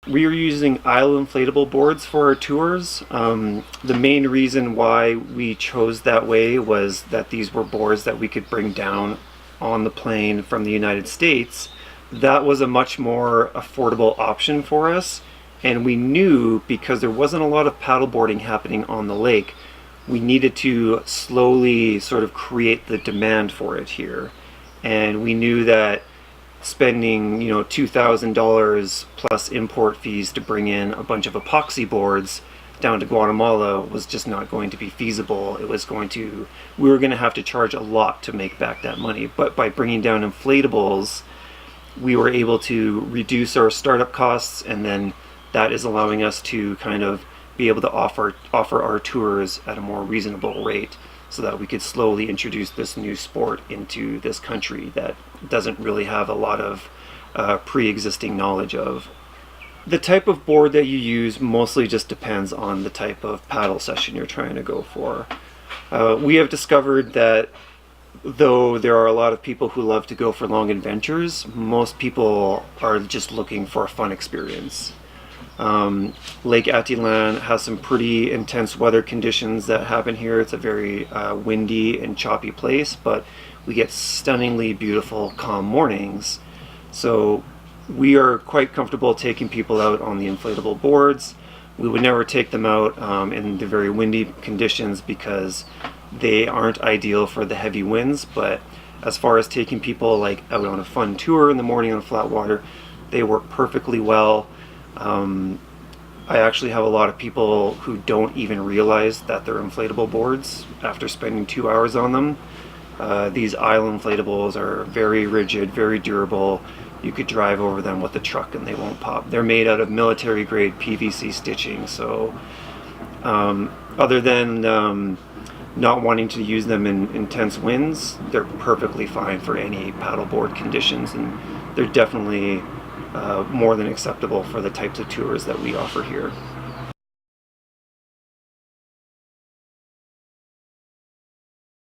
We are using idle inflatable boards for our tours. The main reason why we chose that way was that these were boards that we could bring down on the plane from the United States. That was a much more affordable option for us, and we knew, because there wasn't a lot of paddleboarding happening on the lake, we needed to slowly sort of create the demand for it here. And we knew that spending, $2,000 plus import fees to bring in a bunch of epoxy boards down to Guatemala was just not going to be feasible. We were going to have to charge a lot to make back that money. But by bringing down inflatables, we were able to reduce our startup costs, and then that is allowing us to kind of be able to offer our tours at a more reasonable rate, so that we could slowly introduce this new sport into this country that doesn't really have a lot of pre-existing knowledge of. The type of board that you use mostly just depends on the type of paddle session you're trying to go for. We have discovered that though there are a lot of people who love to go for long adventures, most people are just looking for a fun experience. Lake Atitlan has some pretty intense weather conditions that happen here. It's a very windy and choppy place, but we get stunningly beautiful, calm mornings. So we are quite comfortable taking people out on the inflatable boards. We would never take them out in the very windy conditions because they aren't ideal for the heavy winds. But as far as taking people like out on a fun tour in the morning on flat water, they work perfectly well. I actually have a lot of people who don't even realize that they're inflatable boards after spending 2 hours on them. These idle inflatables are very rigid, very durable. You could drive over them with a truck and they won't pop. They're made out of military grade PVC stitching, so other than not wanting to use them in intense winds, they're perfectly fine for any paddleboard conditions, and they're definitely more than acceptable for the types of tours that we offer here.